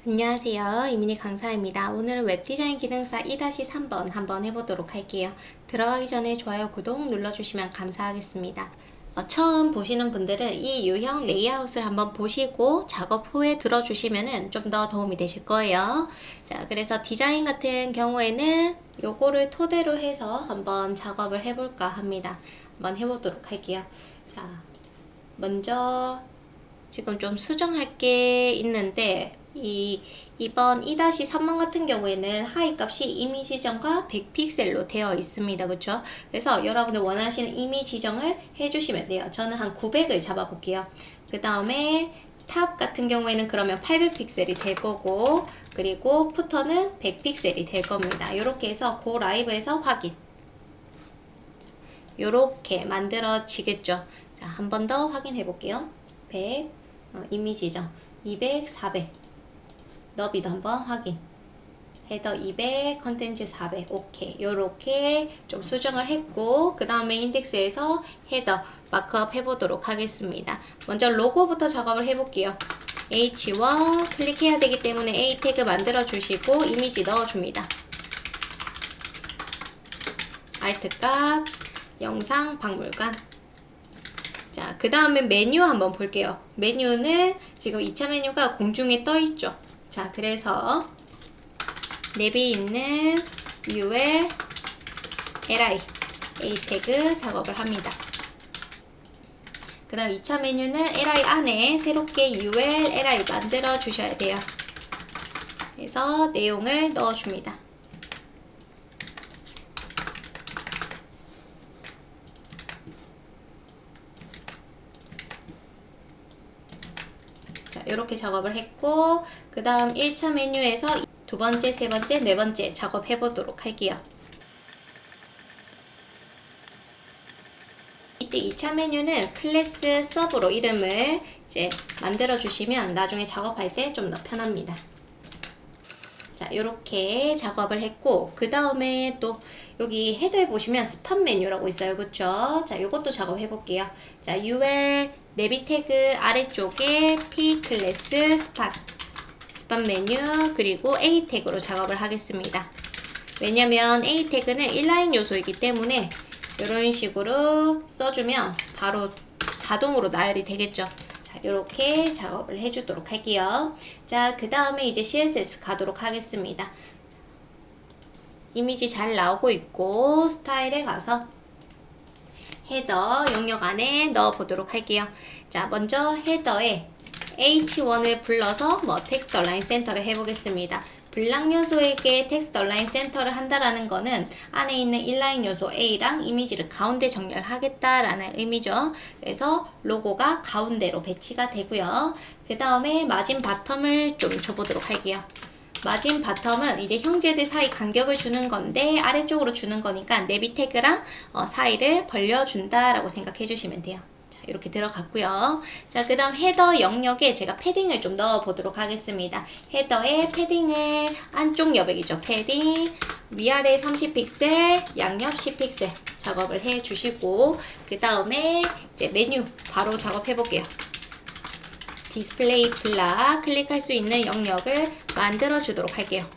안녕하세요. 이민희 강사입니다. 오늘은 웹디자인 기능사 2-3번 한번 해보도록 할게요. 들어가기 전에 좋아요, 구독 눌러주시면 감사하겠습니다. 처음 보시는 분들은 이 유형 레이아웃을 한번 보시고 작업 후에 들어주시면 좀 더 도움이 되실 거예요. 자, 그래서 디자인 같은 경우에는 요거를 토대로 해서 한번 작업을 해볼까 합니다. 한번 해보도록 할게요. 자, 먼저 지금 좀 수정할 게 있는데 이번 2-3번 같은 경우에는 하이 값이 이미 지정과 100픽셀로 되어 있습니다. 그쵸? 그래서 여러분들 원하시는 이미 지정을 해주시면 돼요. 저는 한 900을 잡아 볼게요. 그 다음에 탑 같은 경우에는 그러면 800픽셀이 될 거고, 그리고 푸터는 100픽셀이 될 겁니다. 이렇게 해서 고 라이브에서 확인. 요렇게 만들어지겠죠. 자, 한 번 더 확인해 볼게요. 100, 이미 지정, 200, 400. 너비도 한번 확인. 헤더 200, 컨텐츠 400. 오케이. 요렇게 좀 수정을 했고, 그 다음에 인덱스에서 헤더 마크업 해보도록 하겠습니다. 먼저 로고부터 작업을 해볼게요. H1 클릭해야 되기 때문에 A 태그 만들어 주시고 이미지 넣어줍니다. 알트 값, 영상 박물관. 자, 그 다음에 메뉴 한번 볼게요. 메뉴는 지금 2차 메뉴가 공중에 떠 있죠. 자, 그래서 내비 있는 UL, LI, A 태그 작업을 합니다. 그 다음 2차 메뉴는 LI 안에 새롭게 UL, LI 만들어 주셔야 돼요. 그래서 내용을 넣어줍니다. 자, 이렇게 작업을 했고, 그 다음 1차 메뉴에서 두 번째, 세 번째, 네 번째 작업해 보도록 할게요. 이때 2차 메뉴는 클래스 서브로 이름을 이제 만들어 주시면 나중에 작업할 때 좀 더 편합니다. 자, 이렇게 작업을 했고, 그 다음에 또 여기 헤더에 보시면 스팟 메뉴라고 있어요. 그쵸? 자, 요것도 작업해 볼게요. 자, UL 내비 태그 아래쪽에 P 클래스 스팟 메뉴, 그리고 A 태그로 작업을 하겠습니다. 왜냐면 A 태그는 인라인 요소이기 때문에 이런 식으로 써주면 바로 자동으로 나열이 되겠죠. 자, 이렇게 작업을 해주도록 할게요. 자, 그 다음에 이제 CSS 가도록 하겠습니다. 이미지 잘 나오고 있고, 스타일에 가서 헤더 영역 안에 넣어 보도록 할게요. 자, 먼저 헤더에 H1을 불러서 텍스트 얼라인 센터를 해보겠습니다. 블락 요소에게 텍스트 얼라인 센터를 한다라는 거는 안에 있는 인라인 요소 A랑 이미지를 가운데 정렬하겠다라는 의미죠. 그래서 로고가 가운데로 배치가 되고요. 그 다음에 마진 바텀을 좀 줘보도록 할게요. 마진 바텀은 이제 형제들 사이 간격을 주는 건데 아래쪽으로 주는 거니까 내비 태그랑 사이를 벌려준다라고 생각해 주시면 돼요. 이렇게 들어갔고요. 자, 그 다음 헤더 영역에 제가 패딩을 좀 넣어 보도록 하겠습니다. 헤더에 패딩을 안쪽 여백이죠. 패딩 위아래 30픽셀, 양옆 10픽셀 작업을 해 주시고, 그 다음에 이제 메뉴 바로 작업해 볼게요. 디스플레이 블락 클릭할 수 있는 영역을 만들어 주도록 할게요.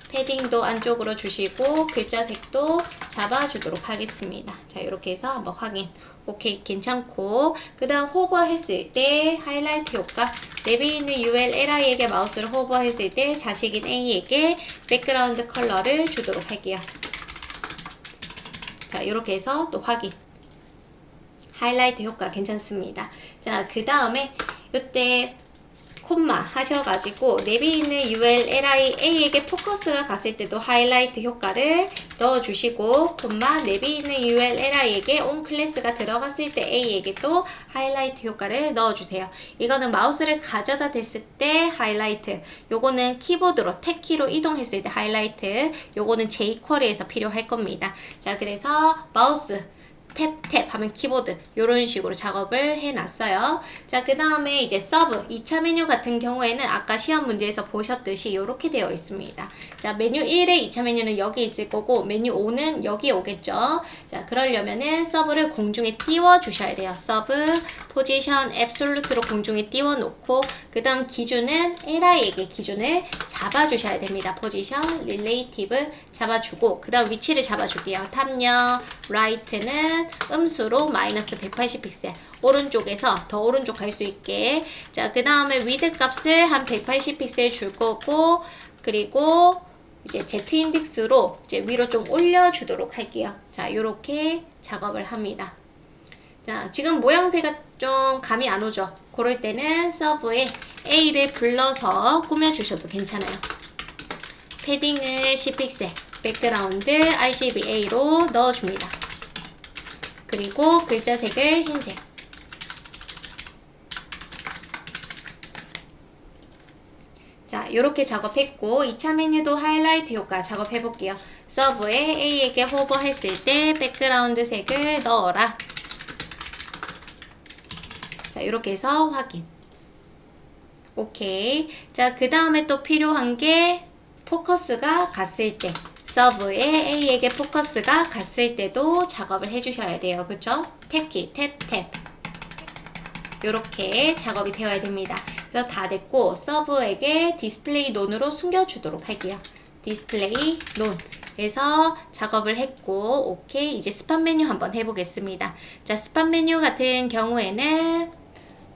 패딩도 안쪽으로 주시고 글자 색도 잡아주도록 하겠습니다. 자, 이렇게 해서 한번 확인. 오케이, 괜찮고, 그 다음 호버했을 때 하이라이트 효과, 내비 있는 UL, LI에게 마우스를 호버했을 때 자식인 A에게 백그라운드 컬러를 주도록 할게요. 자, 이렇게 해서 또 확인. 하이라이트 효과 괜찮습니다. 자, 그 다음에 이때 콤마 하셔가지고 내비 있는 UL, LI, A에게 포커스가 갔을 때도 하이라이트 효과를 넣어주시고, 콤마 내비 있는 UL, LI에게 온 클래스가 들어갔을 때 A에게 또 하이라이트 효과를 넣어주세요. 이거는 마우스를 가져다 댔을 때 하이라이트, 요거는 키보드로 탭키로 이동했을 때 하이라이트, 요거는 jQuery에서 필요할 겁니다. 자, 그래서 마우스 탭 하면 키보드 이런 식으로 작업을 해놨어요. 자, 그 다음에 이제 서브 2차 메뉴 같은 경우에는 아까 시험 문제에서 보셨듯이 이렇게 되어 있습니다. 자, 메뉴 1의 2차 메뉴는 여기 있을 거고 메뉴 5는 여기 오겠죠. 자, 그러려면은 서브를 공중에 띄워 주셔야 돼요. 서브 포지션 앱솔루트로 공중에 띄워 놓고 그 다음 기준은 li에게 기준을 잡아 주셔야 됩니다. 포지션 릴레이티브 잡아주고 그 다음 위치를 잡아줄게요. 탑력 right는 음수로 마이너스 180 픽셀 오른쪽에서 더 오른쪽 갈 수 있게. 자, 그 다음에 width 값을 한 180 픽셀 줄 거고 그리고 이제 Z 인덱스로 이제 위로 좀 올려주도록 할게요. 자, 요렇게 작업을 합니다. 자, 지금 모양새가 좀 감이 안 오죠? 그럴 때는 서브에 A를 불러서 꾸며주셔도 괜찮아요. 패딩을 10픽셀, 백그라운드 RGBA로 넣어줍니다. 그리고 글자 색을 흰색. 자, 이렇게 작업했고 2차 메뉴도 하이라이트 효과 작업해 볼게요. 서브에 A에게 호버했을 때 백그라운드 색을 넣어라. 자, 이렇게 해서 확인. 오케이. 자, 그 다음에 또 필요한 게 포커스가 갔을 때 서브에 A에게 포커스가 갔을 때도 작업을 해주셔야 돼요. 그쵸? 탭키, 탭. 요렇게 작업이 되어야 됩니다. 그래서 다 됐고 서브에게 디스플레이 논으로 숨겨주도록 할게요. 디스플레이 논. 그래서 작업을 했고 오케이. 이제 스팟 메뉴 한번 해보겠습니다. 자, 스팟 메뉴 같은 경우에는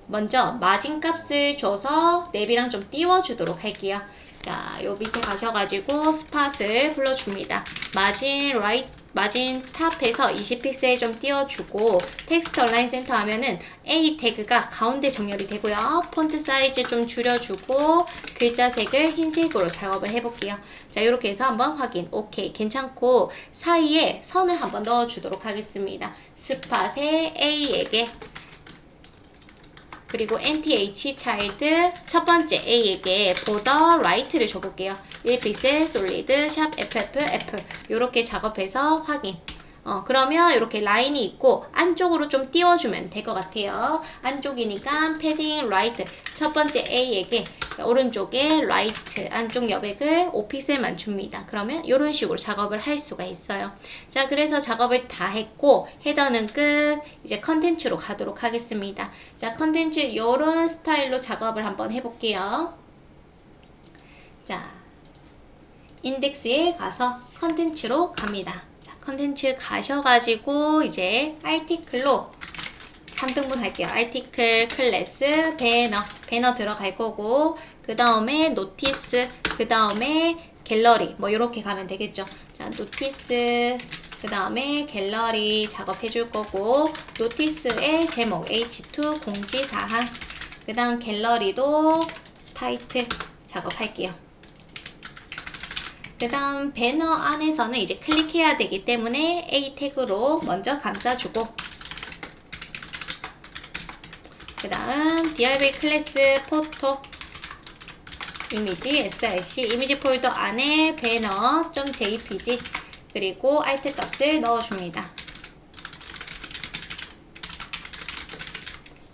먼저 마진 값을 줘서 랩이랑 좀 띄워주도록 할게요. 자, 요 밑에 가셔가지고 스팟을 불러줍니다. 마진 탑에서 20픽셀 좀 띄워주고 텍스트 얼라인 센터 하면은 A 태그가 가운데 정렬이 되고요. 폰트 사이즈 좀 줄여주고 글자 색을 흰색으로 작업을 해볼게요. 자, 이렇게 해서 한번 확인. 오케이. 괜찮고 사이에 선을 한번 넣어주도록 하겠습니다. 스팟에 A에게 그리고 NTH 차일드 첫 번째 A에게 border right를 줘볼게요. 1픽셀 솔리드 샵 FFF 요렇게 작업해서 확인. 그러면 이렇게 라인이 있고 안쪽으로 좀 띄워주면 될 것 같아요. 안쪽이니까 패딩 right 첫 번째 A에게 오른쪽에 right 안쪽 여백을 5픽셀만 줍니다. 그러면 이런 식으로 작업을 할 수가 있어요. 자, 그래서 작업을 다 했고 헤더는 끝. 이제 컨텐츠로 가도록 하겠습니다. 자, 컨텐츠 이런 스타일로 작업을 한번 해볼게요. 자, 인덱스에 가서 컨텐츠로 갑니다. 컨텐츠 가셔가지고 이제 아티클로 3등분 할게요. 아티클, 클래스, 배너 들어갈 거고 그 다음에 노티스, 그 다음에 갤러리 뭐 이렇게 가면 되겠죠. 자, 노티스, 그 다음에 갤러리 작업해 줄 거고 노티스의 제목 H2 공지사항 그 다음 갤러리도 타이틀 작업할게요. 그 다음 배너 안에서는 이제 클릭해야 되기 때문에 A 태그로 먼저 감싸주고 그 다음 DRV 클래스 포토 이미지 src 이미지 폴더 안에 banner.jpg 그리고 alt 값을 넣어줍니다.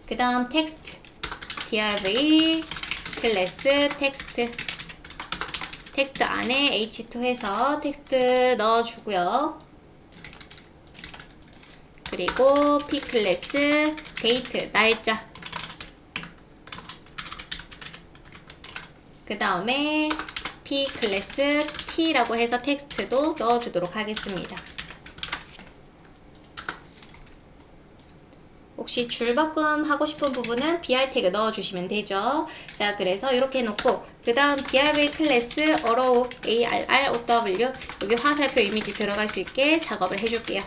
그 다음 텍스트 DRV 클래스 텍스트 안에 H2 해서 텍스트 넣어주고요. 그리고 P 클래스 데이트 날짜 그 다음에 P 클래스 T라고 해서 텍스트도 넣어주도록 하겠습니다. 혹시 줄바꿈 하고 싶은 부분은 BR 태그 넣어주시면 되죠. 자, 그래서 이렇게 해놓고 그 다음 DRV 클래스 allow ARROW 여기 화살표 이미지 들어갈 수 있게 작업을 해줄게요.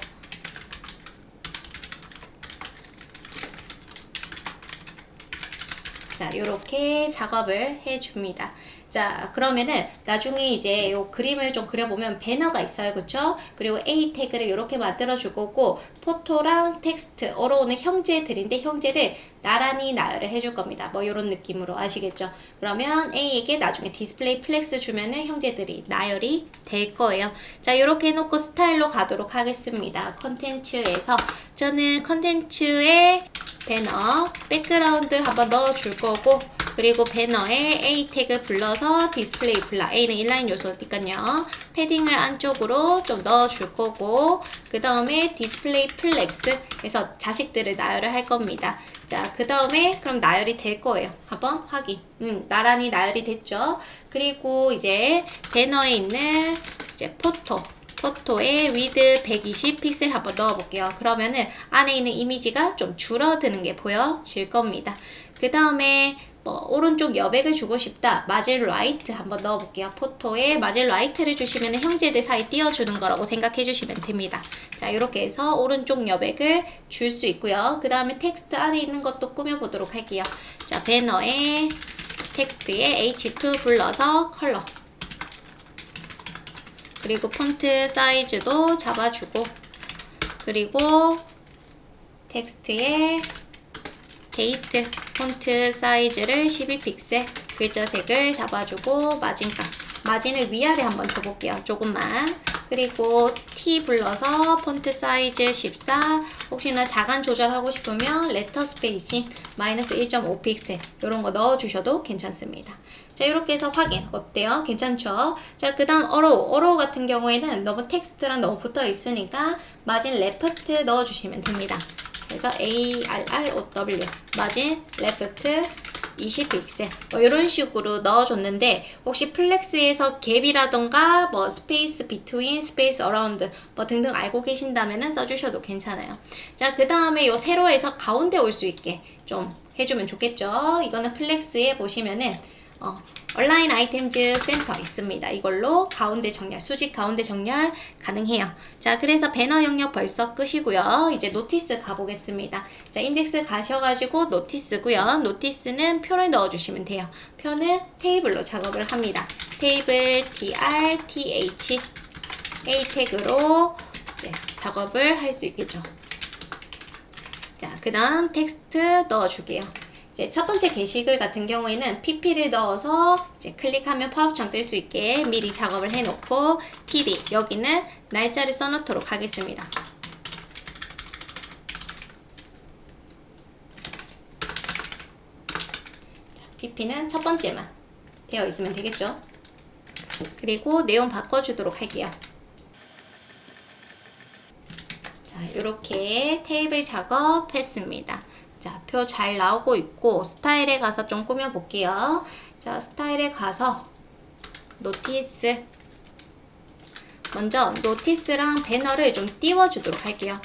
자, 요렇게 작업을 해줍니다. 자, 그러면은 나중에 이제 요 그림을 좀 그려보면 배너가 있어요. 그쵸? 그리고 A 태그를 이렇게 만들어 줄 거고 포토랑 텍스트 어로우는 형제들인데 형제를 나란히 나열을 해줄 겁니다. 뭐 요런 느낌으로 아시겠죠? 그러면 A에게 나중에 디스플레이 플렉스 주면은 형제들이 나열이 될 거예요. 자, 요렇게 해놓고 스타일로 가도록 하겠습니다. 컨텐츠에서 저는 컨텐츠에 배너, 백그라운드 한번 넣어줄 거고, 그리고 배너에 A 태그 불러서 디스플레이 블락, A는 인라인 요소니까요. 패딩을 안쪽으로 좀 넣어줄 거고, 그 다음에 디스플레이 플렉스 해서 자식들을 나열을 할 겁니다. 자, 그 다음에 그럼 나열이 될 거예요. 한번 확인. 나란히 나열이 됐죠. 그리고 이제 배너에 있는 이제 포토에 위드 120 픽셀 한번 넣어볼게요. 그러면은 안에 있는 이미지가 좀 줄어드는 게 보여질 겁니다. 그 다음에 오른쪽 여백을 주고 싶다. 마질 라이트 한번 넣어볼게요. 포토에 마질 라이트를 주시면 형제들 사이 띄워주는 거라고 생각해 주시면 됩니다. 자, 이렇게 해서 오른쪽 여백을 줄 수 있고요. 그 다음에 텍스트 안에 있는 것도 꾸며보도록 할게요. 자, 배너에 텍스트에 H2 불러서 컬러, 그리고 폰트 사이즈도 잡아주고, 그리고 텍스트에 데이트 폰트 사이즈를 12픽셀, 글자색을 잡아주고, 마진을 위아래 한번 줘볼게요. 조금만. 그리고 T 불러서 폰트 사이즈 14, 혹시나 자간 조절하고 싶으면 레터 스페이싱 마이너스 1.5픽셀 이런 거 넣어주셔도 괜찮습니다. 자, 이렇게 해서 확인. 어때요? 괜찮죠? 자, 그 다음 어로우 같은 경우에는 너무 텍스트랑 너무 붙어 있으니까 마진 레프트 넣어주시면 됩니다. 그래서 ARROW 마진 레프트 20픽셀 이런 식으로 넣어줬는데, 혹시 플렉스에서 갭이라던가 스페이스 비트윈, 스페이스 어라운드 등등 알고 계신다면 써주셔도 괜찮아요. 자, 그 다음에 요 세로에서 가운데 올 수 있게 좀 해주면 좋겠죠. 이거는 플렉스에 보시면은 얼라인 아이템즈 센터 있습니다. 이걸로 가운데 정렬, 수직 가운데 정렬 가능해요. 자, 그래서 배너 영역 벌써 끝이고요. 이제 노티스 가보겠습니다. 자, 인덱스 가셔가지고 노티스고요. 노티스는 표를 넣어주시면 돼요. 표는 테이블로 작업을 합니다. 테이블 tr, th, a 태그로 이제 작업을 할 수 있겠죠. 자, 그 다음 텍스트 넣어줄게요. 이제 첫 번째 게시글 같은 경우에는 pp를 넣어서 이제 클릭하면 팝업창 뜰 수 있게 미리 작업을 해놓고, td 여기는 날짜를 써놓도록 하겠습니다. 자, pp는 첫 번째만 되어 있으면 되겠죠. 그리고 내용 바꿔주도록 할게요. 자, 이렇게 테이블 작업했습니다. 자, 표 잘 나오고 있고, 스타일에 가서 좀 꾸며볼게요. 자, 스타일에 가서 노티스, 먼저 노티스랑 배너를 좀 띄워주도록 할게요.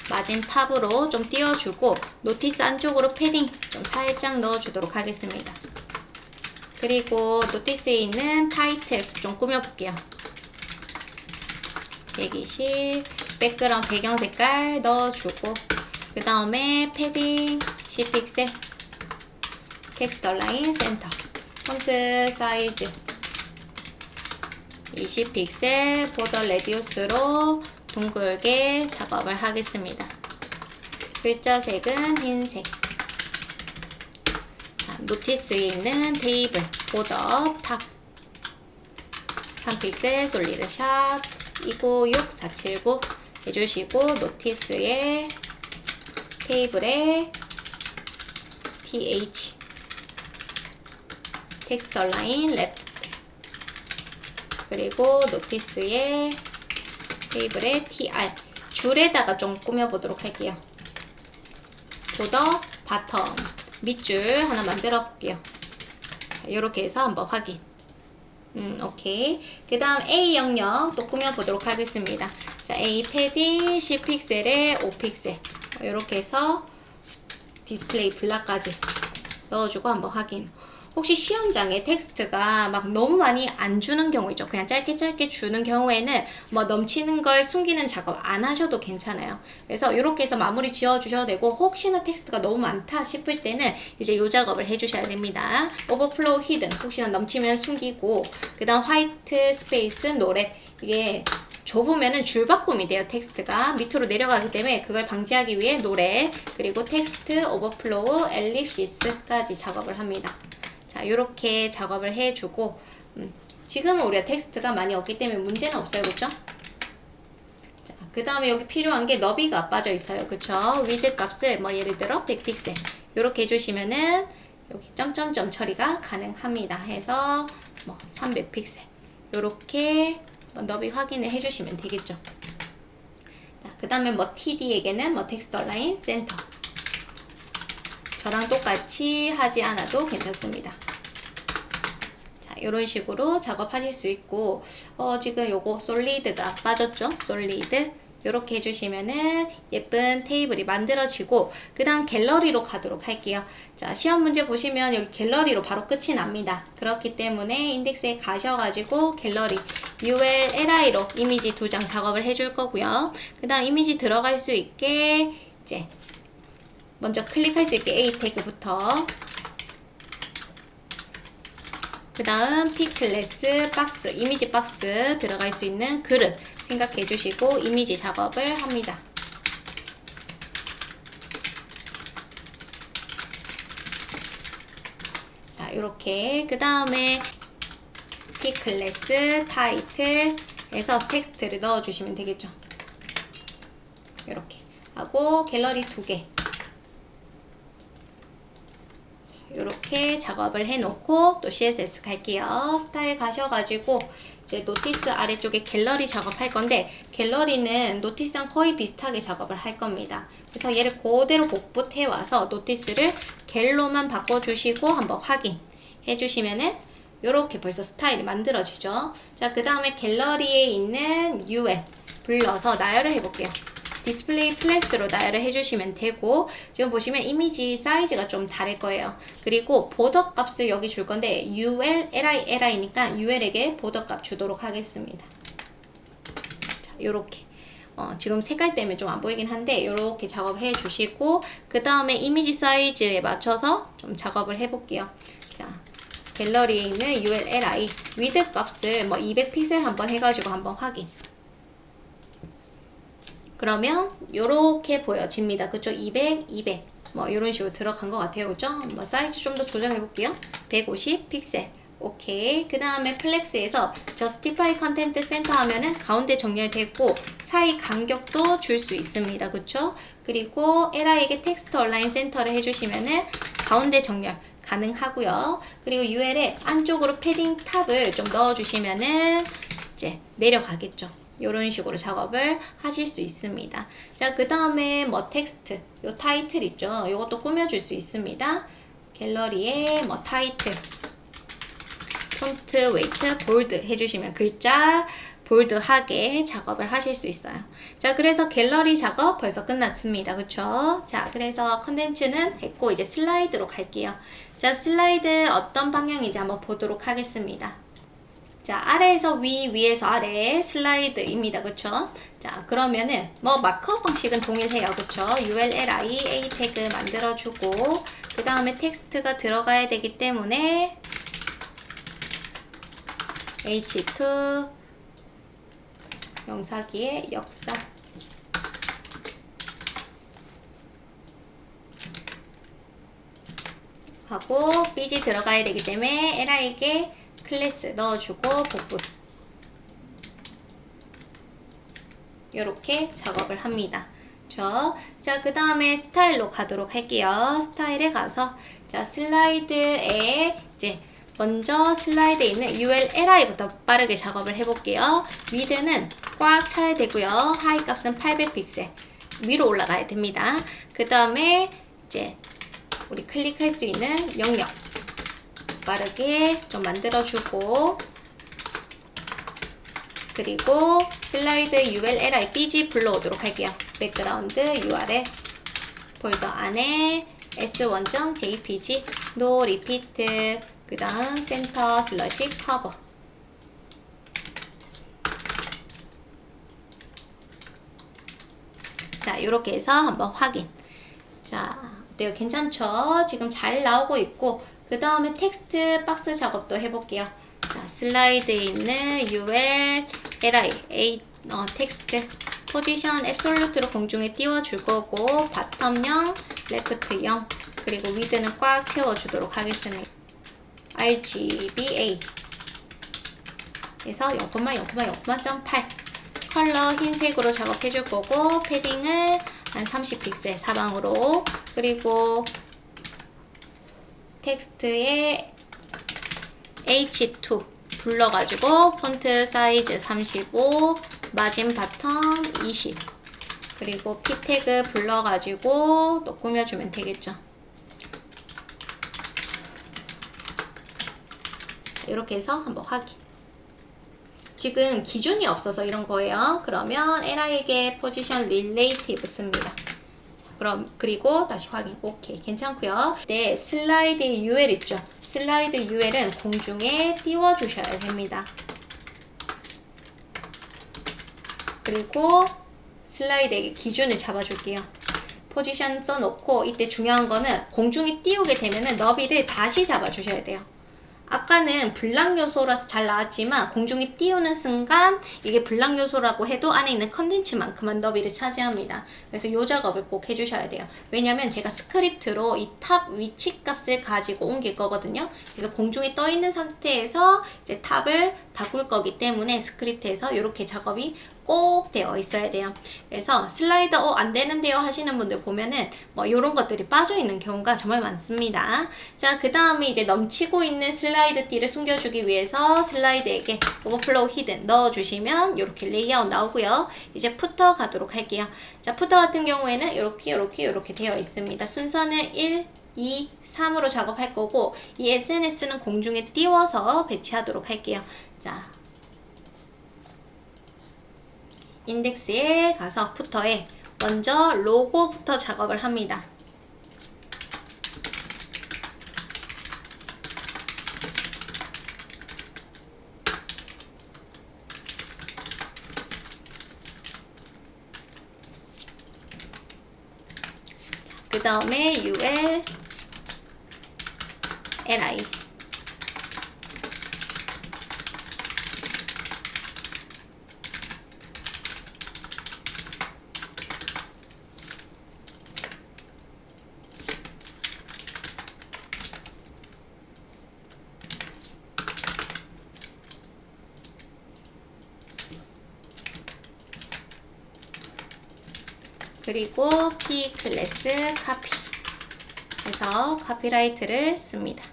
마진 탑으로 좀 띄워주고, 노티스 안쪽으로 패딩 좀 살짝 넣어주도록 하겠습니다. 그리고 노티스에 있는 타이틀 좀 꾸며볼게요. 120, 백그라운드 배경 색깔 넣어주고, 그 다음에 패딩 10픽셀, 텍스트 얼라인 센터, 폰트 사이즈 20픽셀, 보더 레디우스로 둥글게 작업을 하겠습니다. 글자색은 흰색. 자, 노티스에 있는 테이블, 보더 탑 3픽셀, 솔리드 샵 296479 해주시고, 노티스에 테이블에 th 텍스트 얼라인 레프트, 그리고 노티스에 테이블에 tr 줄에다가 좀 꾸며보도록 할게요. 보더 바텀 밑줄 하나 만들어 볼게요. 이렇게 해서 한번 확인. 오케이. 그 다음 A 영역 또 꾸며보도록 하겠습니다. 자, A 패딩 10픽셀에 5픽셀 이렇게 해서 디스플레이 블락까지 넣어주고 한번 확인. 혹시 시험장에 텍스트가 막 너무 많이 안 주는 경우 있죠. 그냥 짧게 주는 경우에는 넘치는 걸 숨기는 작업 안 하셔도 괜찮아요. 그래서 이렇게 해서 마무리 지어 주셔도 되고, 혹시나 텍스트가 너무 많다 싶을 때는 이제 이 작업을 해주셔야 됩니다. 오버플로우 히든 혹시나 넘치면 숨기고, 그 다음 화이트 스페이스 노래, 이게 좁으면은 줄바꿈이 돼요. 텍스트가 밑으로 내려가기 때문에 그걸 방지하기 위해 노래, 그리고 텍스트 오버플로우 엘립시스까지 작업을 합니다. 자, 이렇게 작업을 해주고, 지금은 우리가 텍스트가 많이 없기 때문에 문제는 없어요. 그렇죠? 자, 그 다음에 여기 필요한 게 너비가 빠져 있어요. 그쵸? 위드 값을 뭐 예를 들어 100픽셀 이렇게 해주시면은 여기 점점점 처리가 가능합니다. 해서 뭐 300픽셀 이렇게 너비 확인을 해주시면 되겠죠. 그 다음에 뭐 TD에게는 뭐 텍스트 얼라인 센터 저랑 똑같이 하지 않아도 괜찮습니다. 자, 이런 식으로 작업하실 수 있고 지금 요거 솔리드가 빠졌죠? 솔리드 이렇게 해주시면은 예쁜 테이블이 만들어지고 그 다음 갤러리로 가도록 할게요. 자, 시험 문제 보시면 여기 갤러리로 바로 끝이 납니다. 그렇기 때문에 인덱스에 가셔가지고 갤러리 ULLI로 이미지 2장 작업을 해줄 거고요. 그 다음 이미지 들어갈 수 있게 이제 먼저 클릭할 수 있게 A 태그부터 그 다음 P 클래스 박스 이미지 박스 들어갈 수 있는 그릇 생각해 주시고 이미지 작업을 합니다. 자, 이렇게 그 다음에 P 클래스 타이틀에서 텍스트를 넣어 주시면 되겠죠. 이렇게 하고 갤러리 2개 이렇게 작업을 해놓고 또 CSS 갈게요. 스타일 가셔가지고 이제 노티스 아래쪽에 갤러리 작업할 건데 갤러리는 노티스랑 거의 비슷하게 작업을 할 겁니다. 그래서 얘를 그대로 복붙해 와서 노티스를 갤로만 바꿔주시고 한번 확인해 주시면은 이렇게 벌써 스타일이 만들어지죠. 자, 그 다음에 갤러리에 있는 UL 불러서 나열을 해볼게요. 디스플레이 플렉스로 나열을 해주시면 되고 지금 보시면 이미지 사이즈가 좀 다를 거예요. 그리고 보더 값을 여기 줄 건데 UL, LI, LI니까 UL에게 보더 값 주도록 하겠습니다. 자, 요렇게 지금 색깔 때문에 좀 안 보이긴 한데 요렇게 작업해 주시고 그 다음에 이미지 사이즈에 맞춰서 좀 작업을 해볼게요. 자, 갤러리에 있는 UL, LI 위드 값을 뭐 200픽셀 한번 해가지고 한번 확인. 그러면 요렇게 보여집니다. 그쵸? 200, 200 뭐 이런 식으로 들어간 것 같아요. 그죠? 뭐 사이즈 좀 더 조정해 볼게요. 150 픽셀 오케이. 그 다음에 플렉스에서 Justify Content Center 하면은 가운데 정렬되고 사이 간격도 줄 수 있습니다. 그쵸? 그리고 LI에게 텍스트 얼라인 센터를 해주시면은 가운데 정렬 가능하고요. 그리고 UL에 안쪽으로 패딩 탑을 좀 넣어주시면은 이제 내려가겠죠. 이런 식으로 작업을 하실 수 있습니다. 자, 그 다음에 뭐 텍스트, 요 타이틀 있죠? 요것도 꾸며줄 수 있습니다. 갤러리에 뭐 타이틀, 폰트, 웨이트, 볼드 해주시면 글자 볼드하게 작업을 하실 수 있어요. 자, 그래서 갤러리 작업 벌써 끝났습니다. 그쵸? 자, 그래서 컨텐츠는 했고 이제 슬라이드로 갈게요. 자, 슬라이드 어떤 방향인지 한번 보도록 하겠습니다. 자, 아래에서 위, 위에서 아래 슬라이드입니다. 그쵸? 자, 그러면은 뭐 마크업 방식은 동일해요. 그쵸? ULLI A 태그 만들어주고 그 다음에 텍스트가 들어가야 되기 때문에 H2 영사기의 역사 하고 BG 들어가야 되기 때문에 LI에게 클래스 넣어주고 복붙 이렇게 작업을 합니다. 자, 그 다음에 스타일로 가도록 할게요. 스타일에 가서 자, 슬라이드에 이제 먼저 슬라이드에 있는 ULLI부터 빠르게 작업을 해볼게요. 위드는 꽉 차야 되고요. 하이 값은 800픽셀 위로 올라가야 됩니다. 그 다음에 이제 우리 클릭할 수 있는 영역 빠르게 좀 만들어주고 그리고 슬라이드 ULLI BG 불러오도록 할게요. 백그라운드 URL 폴더 안에 s1.jpg no repeat 그 다음 센터 슬러시 커버 자, 이렇게 해서 한번 확인. 자, 어때요? 괜찮죠? 지금 잘 나오고 있고 그 다음에 텍스트 박스 작업도 해볼게요. 자, 슬라이드에 있는 UL, LI, A, 텍스트, 포지션, 앱솔루트로 공중에 띄워줄 거고, 바텀 0, 레프트 0, 그리고 위드는 꽉 채워주도록 하겠습니다. RGBA 에서 0,0,0,8 컬러 흰색으로 작업해 줄 거고, 패딩은 한 30픽셀 사방으로, 그리고 텍스트에 H2 불러가지고 폰트 사이즈 35, 마진 바텀 20, 그리고 P 태그 불러가지고 또 꾸며주면 되겠죠. 이렇게 해서 한번 확인. 지금 기준이 없어서 이런 거예요. 그러면 LI에게 포지션 릴레이티브 씁니다. 그럼 그리고 다시 확인. 오케이, 괜찮고요. 네, 슬라이드 UL 있죠. 슬라이드 UL은 공중에 띄워 주셔야 됩니다. 그리고 슬라이드에게 기준을 잡아줄게요. 포지션 써놓고, 이때 중요한 거는 공중에 띄우게 되면은 너비를 다시 잡아주셔야 돼요. 아까는 블락 요소라서 잘 나왔지만 공중에 띄우는 순간 이게 블락 요소라고 해도 안에 있는 컨텐츠만큼만 너비를 차지합니다. 그래서 이 작업을 꼭 해주셔야 돼요. 왜냐면 제가 스크립트로 이 탑 위치 값을 가지고 옮길 거거든요. 그래서 공중에 떠 있는 상태에서 이제 탑을 바꿀 거기 때문에 스크립트에서 이렇게 작업이 꼭 되어 있어야 돼요. 그래서 슬라이더 안 되는데요 하시는 분들 보면은 뭐 이런 것들이 빠져 있는 경우가 정말 많습니다. 자, 그 다음에 이제 넘치고 있는 슬라이드 띠를 숨겨주기 위해서 슬라이드에게 오버플로우 히든 넣어주시면 이렇게 레이아웃 나오고요. 이제 푸터 가도록 할게요. 자, 푸터 같은 경우에는 이렇게 되어 있습니다. 순서는 1, 2, 3으로 작업할 거고, 이 SNS는 공중에 띄워서 배치하도록 할게요. 자, 인덱스에 가서 푸터에 먼저 로고부터 작업을 합니다. 그 다음에 UL, LI. 그리고 P 클래스 카피 해서 카피라이트를 씁니다.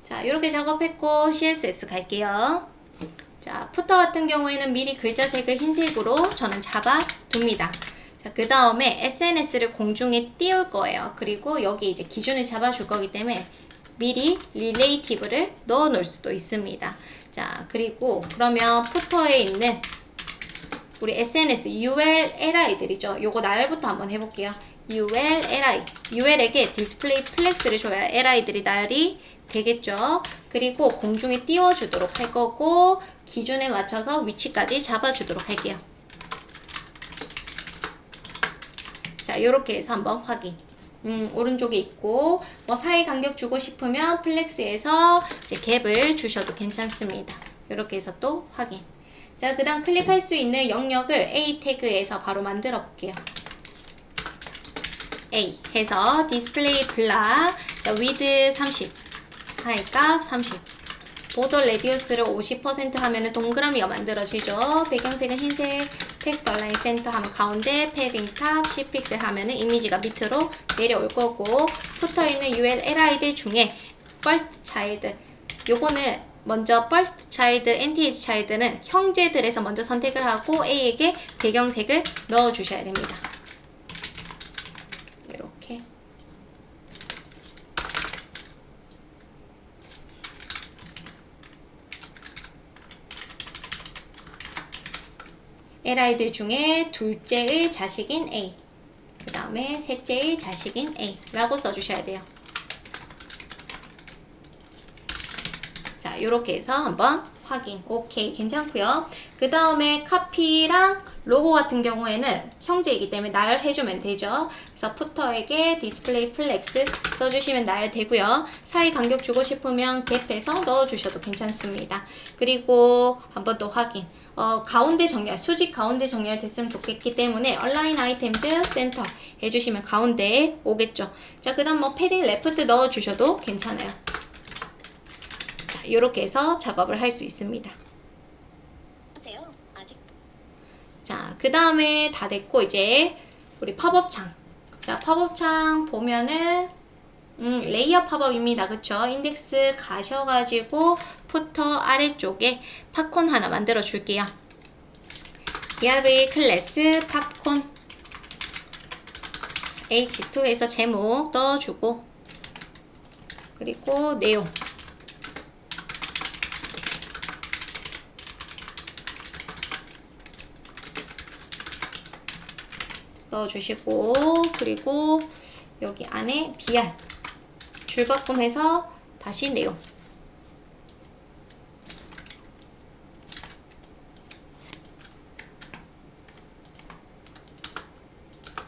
자, 이렇게 작업했고 CSS 갈게요. 자, 푸터 같은 경우에는 미리 글자색을 흰색으로 저는 잡아둡니다. 자, 그 다음에 SNS를 공중에 띄울 거예요. 그리고 여기 이제 기준을 잡아줄 거기 때문에 미리 릴레이티브를 넣어 놓을 수도 있습니다. 자, 그리고 그러면 푸터에 있는 우리 SNS, UL, LI들이죠. 요거 나열부터 한번 해볼게요. UL, LI. UL에게 디스플레이 플렉스를 줘야 LI들이 나열이 되겠죠. 그리고 공중에 띄워주도록 할 거고, 기준에 맞춰서 위치까지 잡아주도록 할게요. 자, 요렇게 해서 한번 확인. 오른쪽에 있고, 뭐 사이 간격 주고 싶으면 플렉스에서 이제 갭을 주셔도 괜찮습니다. 요렇게 해서 또 확인. 자, 그 다음 클릭할 수 있는 영역을 A 태그에서 바로 만들어 볼게요. A 해서 디스플레이 블락, 자, 위드 30, 하이 값 30, 보더 레디우스를 50% 하면 동그라미가 만들어지죠. 배경색은 흰색, 텍스트 얼라인 센터 하면 가운데, 패딩 탑 10픽셀 하면 이미지가 밑으로 내려올 거고, 푸터 있는 UL, LI들 중에 First Child, 요거는 먼저 First Child, NTH Child는 형제들에서 먼저 선택을 하고 A에게 배경색을 넣어주셔야 됩니다. 이렇게. LI들 중에 둘째의 자식인 A, 그 다음에 셋째의 자식인 A 라고 써주셔야 돼요. 자, 요렇게 해서 한번 확인. 오케이, 괜찮고요. 그 다음에 카피랑 로고 같은 경우에는 형제이기 때문에 나열해주면 되죠. 그래서 푸터에게 디스플레이 플렉스 써주시면 나열되고요. 사이 간격 주고 싶으면 갭해서 넣어주셔도 괜찮습니다. 그리고 한번 또 확인. 가운데 정렬, 수직 가운데 정렬 됐으면 좋겠기 때문에 얼라인 아이템즈 센터 해주시면 가운데에 오겠죠. 자, 그 다음 뭐 패딩 레프트 넣어주셔도 괜찮아요. 이렇게 해서 작업을 할 수 있습니다. 그 다음에 다 됐고 이제 우리 팝업 창. 자, 팝업 창 보면은 레이어 팝업입니다. 그쵸? 인덱스 가셔가지고 푸터 아래쪽에 팝콘 하나 만들어 줄게요. DRV 클래스 팝콘 H2에서 제목 넣어주고 그리고 내용 넣어주시고 그리고 여기 안에 BR 줄바꿈해서 다시 내용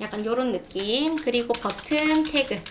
약간 요런 느낌. 그리고 버튼 태그.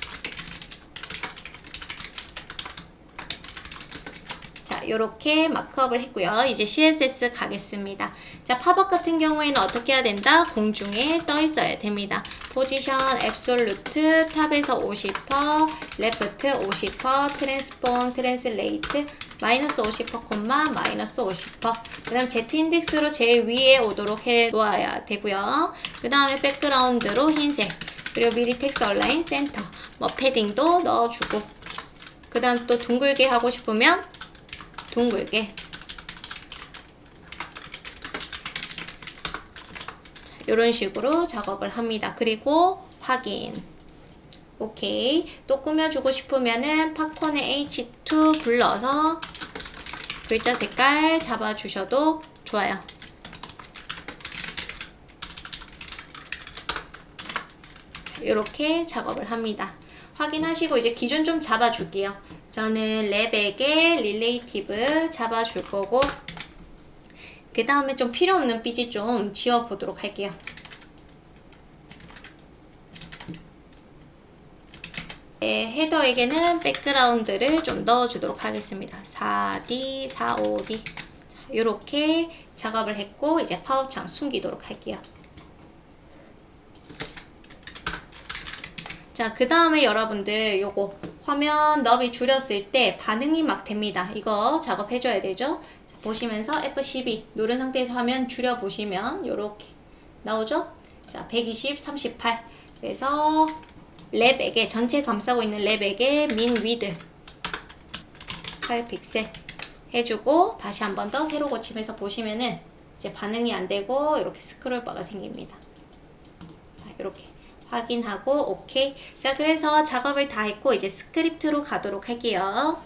자, 요렇게 마크업을 했고요. 이제 CSS 가겠습니다. 자, 팝업 같은 경우에는 어떻게 해야 된다? 공중에 떠 있어야 됩니다. 포지션 앱솔루트 탑에서 50%, 레프트 50%, 트랜스폼, 트랜슬레이트 마이너스 50% 콤마 마이너스 50%. 그 다음 Z 인덱스로 제일 위에 오도록 해 놓아야 되고요. 그 다음에 백그라운드로 흰색. 그리고 미리 텍스트 얼라인 센터. 뭐 패딩도 넣어주고. 그 다음 또 둥글게 하고 싶으면 둥글게. 이런 식으로 작업을 합니다. 그리고 확인. 오케이. 또 꾸며주고 싶으면은 팝콘에 H2 불러서 글자 색깔 잡아주셔도 좋아요. 이렇게 작업을 합니다. 확인하시고 이제 기준 좀 잡아줄게요. 저는 랩에게 릴레이티브 잡아줄 거고 그 다음에 좀 필요 없는 삐지 좀 지워보도록 할게요. 네, 헤더에게는 백그라운드를 좀 넣어주도록 하겠습니다. 4D, 45D 이렇게 작업을 했고 이제 팝업창 숨기도록 할게요. 자, 그 다음에 여러분들 요거 화면 너비 줄였을 때 반응이 막 됩니다. 이거 작업해줘야 되죠? 자, 보시면서 F12 누른 상태에서 화면 줄여보시면 요렇게 나오죠? 자, 120, 38 그래서 랩에게 전체 감싸고 있는 랩에게 민 위드 8픽셀 해주고 다시 한 번 더 새로 고침해서 보시면은 이제 반응이 안 되고 이렇게 스크롤 바가 생깁니다. 자, 이렇게 확인하고 오케이. 자, 그래서 작업을 다 했고 이제 스크립트로 가도록 할게요.